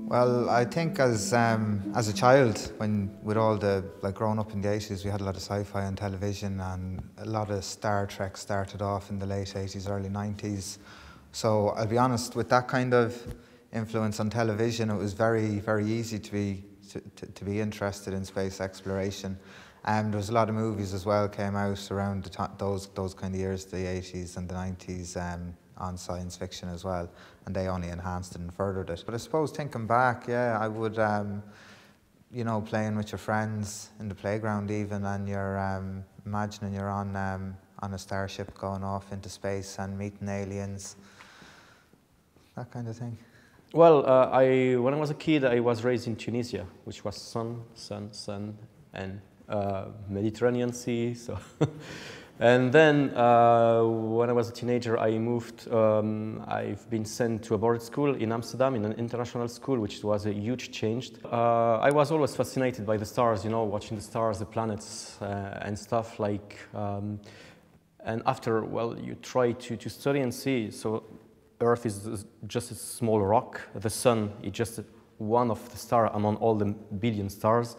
Well, I think as a child, with all the growing up in the 80s, we had a lot of sci-fi on television, and a lot of Star Trek started off in the late 80s, early 90s. So I'll be honest, with that kind of influence on television, it was very, very easy to be interested in space exploration. And there was a lot of movies as well came out around those kind of years, the 80s and the 90s, on science fiction as well, and they only enhanced it and furthered it. But I suppose thinking back, yeah, I would, playing with your friends in the playground even, and you're imagining you're on a starship going off into space and meeting aliens, that kind of thing. Well, when I was a kid, I was raised in Tunisia, which was sun, and Mediterranean Sea. So, and then when I was a teenager, I moved. I've been sent to a boarding school in Amsterdam, in an international school, which was a huge change. I was always fascinated by the stars, watching the stars, the planets, and stuff like. And after, well, you try to study and see. So, Earth is just a small rock. The sun is just one of the stars among all the billion stars.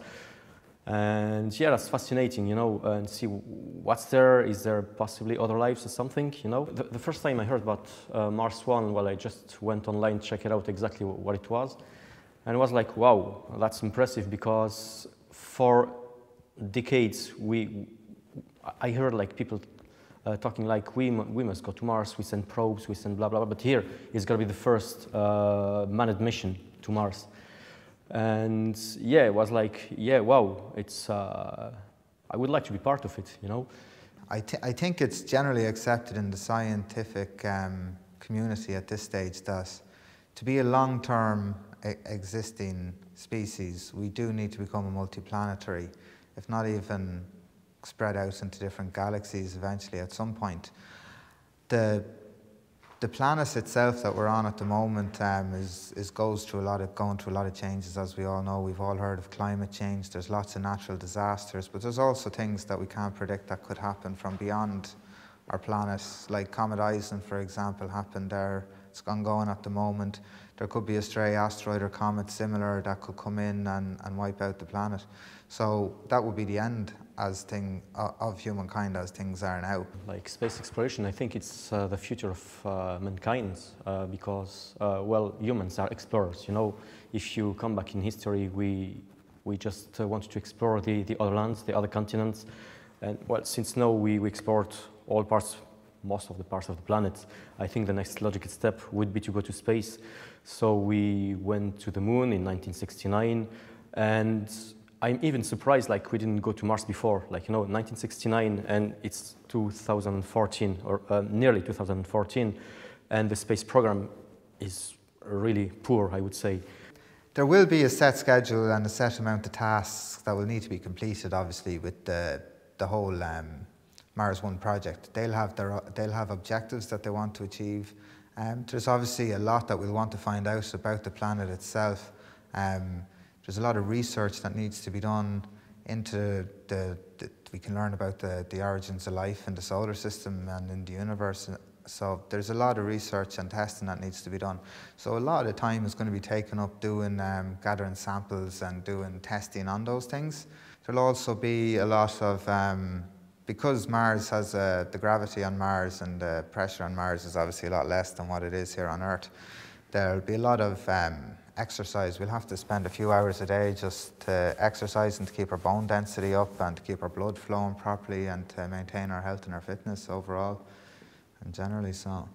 And yeah, that's fascinating, and see what's there. Is there possibly other lives or something, The first time I heard about Mars One, well, I just went online, check it out exactly what it was. And it was like, wow, that's impressive, because for decades, I heard like people talking like, we must go to Mars, we send probes, we send blah, blah, blah. But here, it's going to be the first manned mission to Mars. And yeah, it was like, yeah, wow, I would like to be part of it, I think it's generally accepted in the scientific community at this stage that to be a long-term existing species, we do need to become a multiplanetary, if not even spread out into different galaxies eventually at some point. The planet itself that we're on at the moment going through a lot of changes, as we all know. We've all heard of climate change. There's lots of natural disasters, but there's also things that we can't predict that could happen from beyond our planet, like Comet Ison, for example, happened there. It's ongoing at the moment. There could be a stray asteroid or comet similar that could come in and wipe out the planet. So that would be the end of humankind as things are now. Like space exploration, I think it's the future of mankind, because, well, humans are explorers, If you come back in history, we just wanted to explore the other lands, the other continents. And, well, since now we explored most of the parts of the planet, I think the next logical step would be to go to space. So we went to the moon in 1969, and I'm even surprised, like, we didn't go to Mars before, 1969, and it's 2014, or nearly 2014, and the space program is really poor, I would say. There will be a set schedule and a set amount of tasks that will need to be completed, obviously, with the whole Mars One project. They'll have objectives that they want to achieve. There's obviously a lot that we'll want to find out about the planet itself. There's a lot of research that needs to be done into we can learn about the origins of life in the solar system and in the universe. So there's a lot of research and testing that needs to be done. So a lot of time is going to be taken up doing gathering samples and doing testing on those things. There'll also be a lot of because Mars has the gravity on Mars and the pressure on Mars is obviously a lot less than what it is here on Earth. There'll be a lot of exercise. We'll have to spend a few hours a day just to exercise and to keep our bone density up and to keep our blood flowing properly and to maintain our health and our fitness overall and generally so.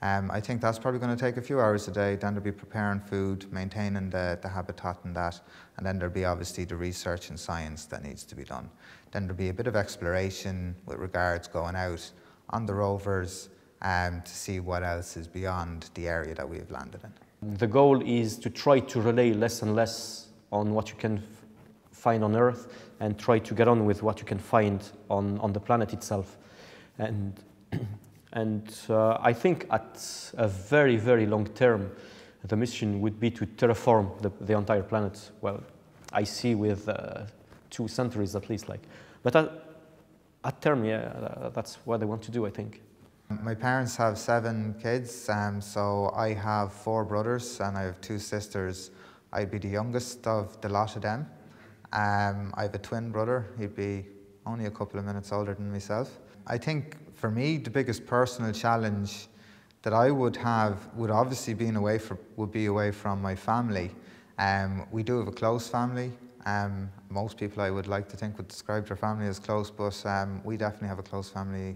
I think that's probably going to take a few hours a day. Then there'll be preparing food, maintaining the habitat and that, and then there'll be obviously the research and science that needs to be done. Then there'll be a bit of exploration with regards going out on the rovers to see what else is beyond the area that we have landed in. The goal is to try to rely less and less on what you can find on Earth and try to get on with what you can find on the planet itself. And I think at a very, very long term, the mission would be to terraform the entire planet. Well, I see with 2 centuries at least. But at term, yeah, that's what they want to do, I think. My parents have 7 kids, so I have 4 brothers and I have 2 sisters. I'd be the youngest of the lot of them. I have a twin brother. He'd be only a couple of minutes older than myself. I think for me, the biggest personal challenge that I would have would obviously be away from my family. We do have a close family. Most people, I would like to think, would describe their family as close, but we definitely have a close family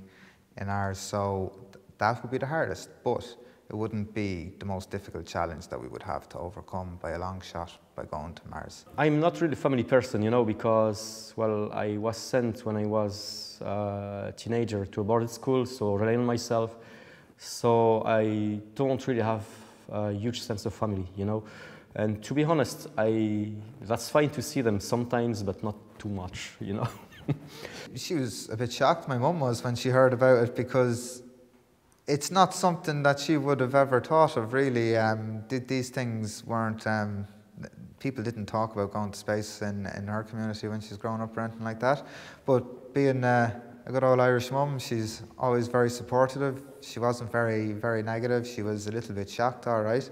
in ours, so that would be the hardest, but it wouldn't be the most difficult challenge that we would have to overcome by a long shot by going to Mars. I'm not really a family person, you know, because, well, I was sent when I was a teenager to a boarding school, so relying on myself. So I don't really have a huge sense of family, you know. And to be honest, that's fine to see them sometimes, but not too much, you know. She was a bit shocked, my mum was, when she heard about it, because it's not something that she would have ever thought of, really. These things weren't, people didn't talk about going to space in her community when she was growing up or anything like that. But being a good old Irish mum, she's always very supportive. She wasn't very, very negative. She was a little bit shocked, all right,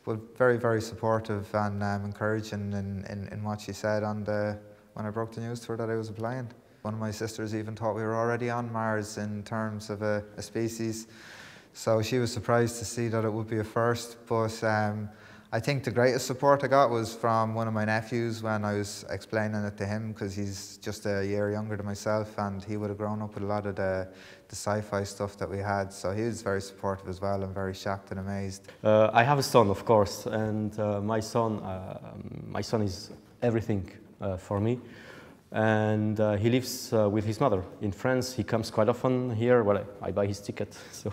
but very, very supportive and encouraging in what she said when I broke the news to her that I was applying. One of my sisters even thought we were already on Mars in terms of a species, so she was surprised to see that it would be a first. But I think the greatest support I got was from one of my nephews when I was explaining it to him, because he's just a year younger than myself and he would have grown up with a lot of the sci-fi stuff that we had, so he was very supportive as well and very shocked and amazed. I have a son, of course, and my son is everything for me. And he lives with his mother in France. He comes quite often here. Well, I buy his ticket, so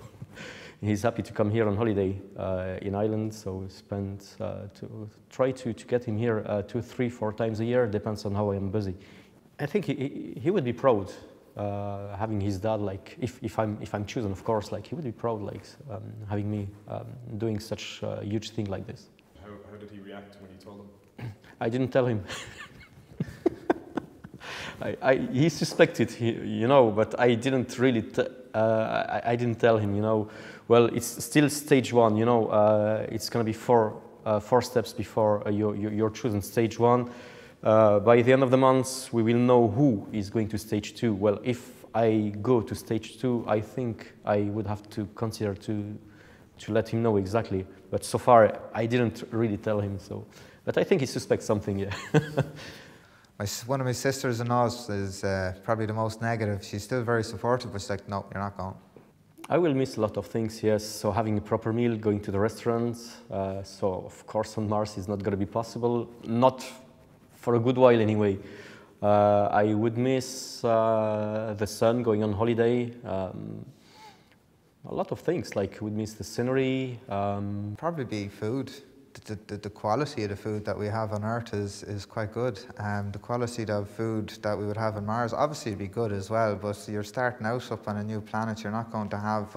he's happy to come here on holiday in Ireland. So we try to get him here 2, 3, 4 times a year. Depends on how I am busy. I think he would be proud having his dad. Like if I'm chosen, of course, like he would be proud, like having me doing such a huge thing like this. How did he react when you told him? I didn't tell him. He suspected, you know, but I didn't really. I didn't tell him, you know. Well, it's still stage 1, you know. It's going to be 4 steps before you're chosen stage 1. By the end of the month, we will know who is going to stage 2. Well, if I go to stage 2, I think I would have to consider to let him know exactly. But so far, I didn't really tell him. So, but I think he suspects something. Yeah. One of my sisters-in-laws is probably the most negative. She's still very supportive, but she's like, no, you're not going. I will miss a lot of things, yes. So having a proper meal, going to the restaurant. So of course on Mars is not going to be possible. Not for a good while anyway. I would miss the sun, going on holiday. A lot of things, like would miss the scenery. Probably be food. The quality of the food that we have on Earth is quite good. The quality of food that we would have on Mars obviously would be good as well, but you're starting out up on a new planet. You're not going to have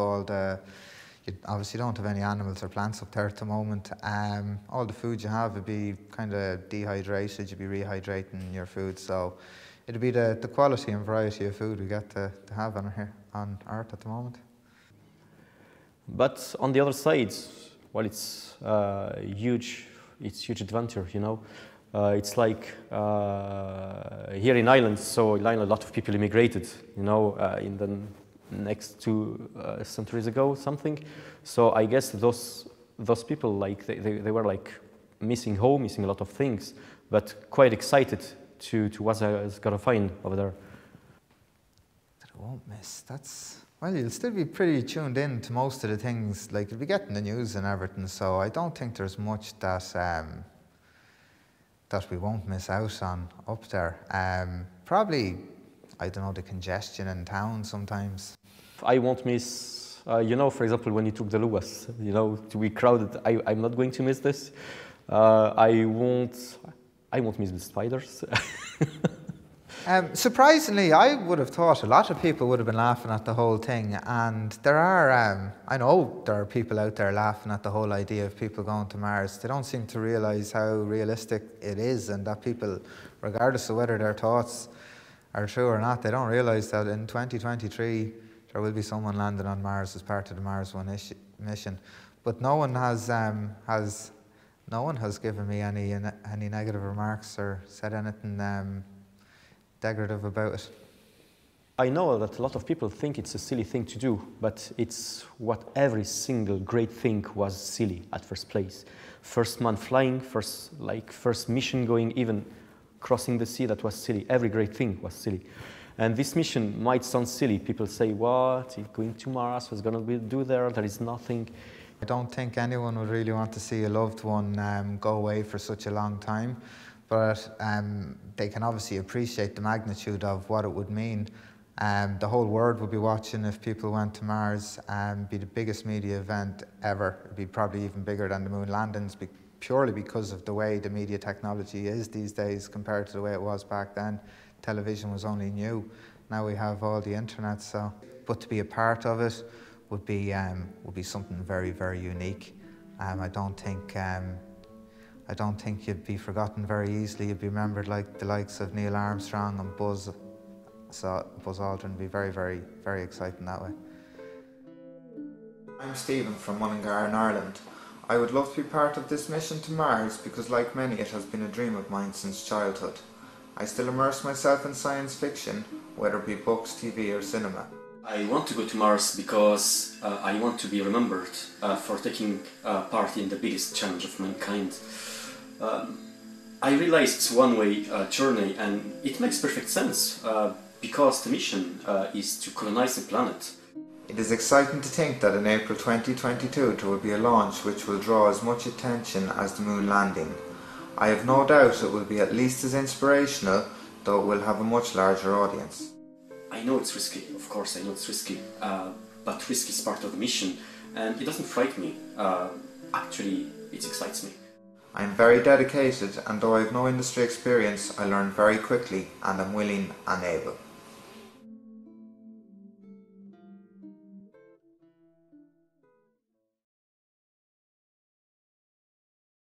you obviously don't have any animals or plants up there at the moment. All the food you have would be kind of dehydrated. You'd be rehydrating your food, so it'd be the quality and variety of food we get to have on Earth at the moment. But on the other side, well, it's huge adventure, you know. It's like here in Ireland, so in Ireland a lot of people immigrated, you know, in the next 2 centuries ago, something. So I guess those people, like they were like missing home, missing a lot of things, but quite excited to what I was gonna find over there. That I won't miss. Well, you'll still be pretty tuned in to most of the things, like you'll be getting the news and everything, so I don't think there's much that we won't miss out on up there. Probably, I don't know, the congestion in town sometimes. I won't miss, you know, for example, when you took the Lewis, you know, to be crowded, I'm not going to miss this. I won't miss the spiders. Surprisingly, I would have thought a lot of people would have been laughing at the whole thing, and there are, I know there are people out there laughing at the whole idea of people going to Mars. They don't seem to realise how realistic it is, and that people, regardless of whether their thoughts are true or not, they don't realise that in 2023 there will be someone landing on Mars as part of the Mars 1 mission. But no one has No one has given me any negative remarks or said anything decorative about it. I know that a lot of people think it's a silly thing to do, but it's what every single great thing was silly at first place. First man flying, first mission going, even crossing the sea, that was silly. Every great thing was silly. And this mission might sound silly. People say, what, going to Mars, what's going to do there? There is nothing. I don't think anyone would really want to see a loved one go away for such a long time, but they can obviously appreciate the magnitude of what it would mean. The whole world would be watching if people went to Mars. Be the biggest media event ever. It'd be probably even bigger than the moon landings, purely because of the way the media technology is these days compared to the way it was back then. Television was only new. Now we have all the internet. So, but to be a part of it would be something very, very unique. I don't think you'd be forgotten very easily. You'd be remembered like the likes of Neil Armstrong and Buzz Aldrin. Would be very, very, very exciting that way. I'm Stephen from Mullingar in Ireland. I would love to be part of this mission to Mars because, like many, it has been a dream of mine since childhood. I still immerse myself in science fiction, whether it be books, TV or cinema. I want to go to Mars because I want to be remembered for taking part in the biggest challenge of mankind. I realized it's a one-way journey, and it makes perfect sense because the mission is to colonize the planet. It is exciting to think that in April 2022 there will be a launch which will draw as much attention as the moon landing. I have no doubt it will be at least as inspirational, though it will have a much larger audience. I know it's risky, of course I know it's risky, but risk is part of the mission, and it doesn't frighten me. Actually, it excites me. I am very dedicated, and though I have no industry experience, I learn very quickly and am willing and able.